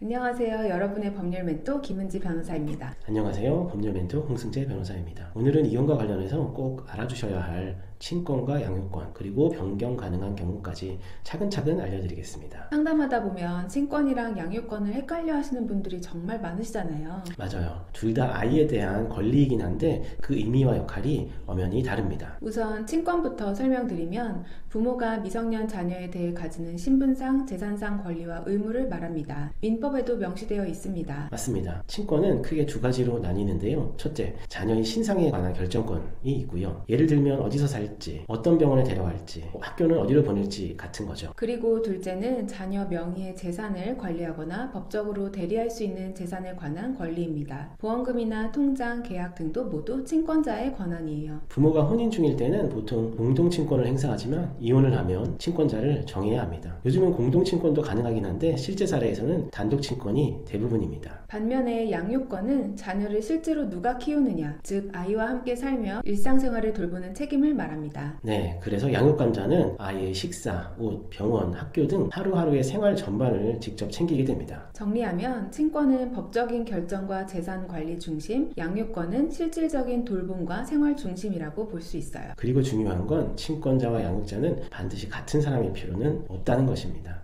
안녕하세요. 여러분의 법률 멘토 김은지 변호사입니다. 안녕하세요. 법률 멘토 홍승재 변호사입니다. 오늘은 이혼과 관련해서 꼭 알아두셔야 할 친권과 양육권 그리고 변경 가능한 경우까지 차근차근 알려드리겠습니다. 상담하다 보면 친권이랑 양육권을 헷갈려 하시는 분들이 정말 많으시잖아요. 맞아요. 둘 다 아이에 대한 권리이긴 한데 그 의미와 역할이 엄연히 다릅니다. 우선 친권부터 설명드리면 부모가 미성년 자녀에 대해 가지는 신분상, 재산상 권리와 의무를 말합니다. 민법에도 명시되어 있습니다. 맞습니다. 친권은 크게 두 가지로 나뉘는데요. 첫째, 자녀의 신상에 관한 결정권이 있고요. 예를 들면 어디서 살지, 어떤 병원에 데려갈지, 학교는 어디로 보낼지 같은 거죠. 그리고 둘째는 자녀 명의의 재산을 관리하거나 법적으로 대리할 수 있는 재산에 관한 권리입니다. 보험금이나 통장, 계약 등도 모두 친권자의 권한이에요. 부모가 혼인 중일 때는 보통 공동친권을 행사하지만 이혼을 하면 친권자를 정해야 합니다. 요즘은 공동친권도 가능하긴 한데 실제 사례에서는 단독친권이 대부분입니다. 반면에 양육권은 자녀를 실제로 누가 키우느냐, 즉 아이와 함께 살며 일상생활을 돌보는 책임을 말합니다. 네, 그래서 양육감자는 아이의 식사, 옷, 병원, 학교 등 하루하루의 생활 전반을 직접 챙기게 됩니다. 정리하면 친권은 법적인 결정과 재산 관리 중심, 양육권은 실질적인 돌봄과 생활 중심이라고 볼 수 있어요. 그리고 중요한 건 친권자와 양육자는 반드시 같은 사람일 필요는 없다는 것입니다.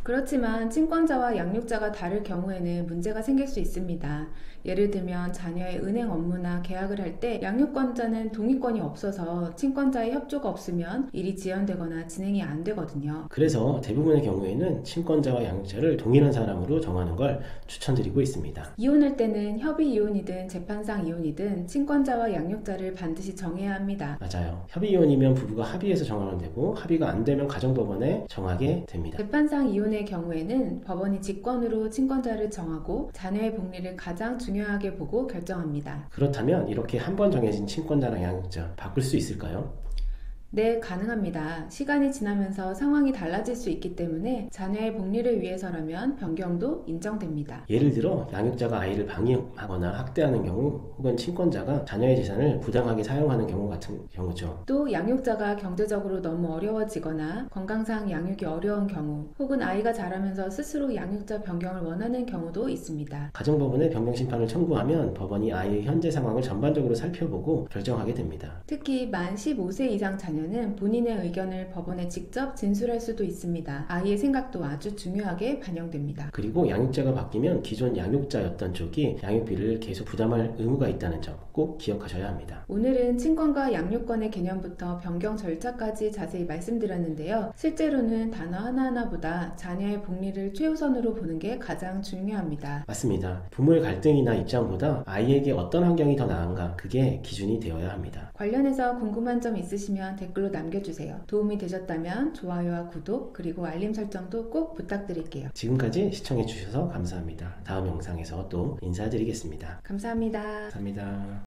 그렇지만 친권자와 양육자가 다를 경우에는 문제가 생길 수 있습니다. 예를 들면 자녀의 은행 업무나 계약을 할 때 양육권자는 동의권이 없어서 친권자의 협조가 없으면 일이 지연되거나 진행이 안 되거든요. 그래서 대부분의 경우에는 친권자와 양육자를 동일한 사람으로 정하는 걸 추천드리고 있습니다. 이혼할 때는 협의 이혼이든 재판상 이혼이든 친권자와 양육자를 반드시 정해야 합니다. 맞아요. 협의 이혼이면 부부가 합의해서 정하면 되고 합의가 안 되면 가정법원에 정하게 됩니다. 재판상 이혼의 경우에는 법원이 직권으로 친권자를 정하고 자녀의 복리를 가장 중요하게 보고 결정합니다. 그렇다면 이렇게 한 번 정해진 친권자랑 양육자 바꿀 수 있을까요? 네, 가능합니다. 시간이 지나면서 상황이 달라질 수 있기 때문에 자녀의 복리를 위해서라면 변경도 인정됩니다. 예를 들어 양육자가 아이를 방임하거나 학대하는 경우 혹은 친권자가 자녀의 재산을 부당하게 사용하는 경우 같은 경우죠. 또 양육자가 경제적으로 너무 어려워지거나 건강상 양육이 어려운 경우 혹은 아이가 자라면서 스스로 양육자 변경을 원하는 경우도 있습니다. 가정법원에 변경심판을 청구하면 법원이 아이의 현재 상황을 전반적으로 살펴보고 결정하게 됩니다. 특히 만 15세 이상 자녀는 본인의 의견을 법원에 직접 진술할 수도 있습니다. 아이의 생각도 아주 중요하게 반영됩니다. 그리고 양육자가 바뀌면 기존 양육자였던 쪽이 양육비를 계속 부담할 의무가 있다는 점 꼭 기억하셔야 합니다. 오늘은 친권과 양육권의 개념부터 변경 절차까지 자세히 말씀드렸는데요. 실제로는 단어 하나하나보다 자녀의 복리를 최우선으로 보는 게 가장 중요합니다. 맞습니다. 부모의 갈등이나 입장보다 아이에게 어떤 환경이 더 나은가 그게 기준이 되어야 합니다. 관련해서 궁금한 점 있으시면 댓글로 남겨주세요. 도움이 되셨다면 좋아요와 구독 그리고 알림 설정도 꼭 부탁드릴게요. 지금까지 시청해주셔서 감사합니다. 다음 영상에서 또 인사드리겠습니다. 감사합니다. 감사합니다.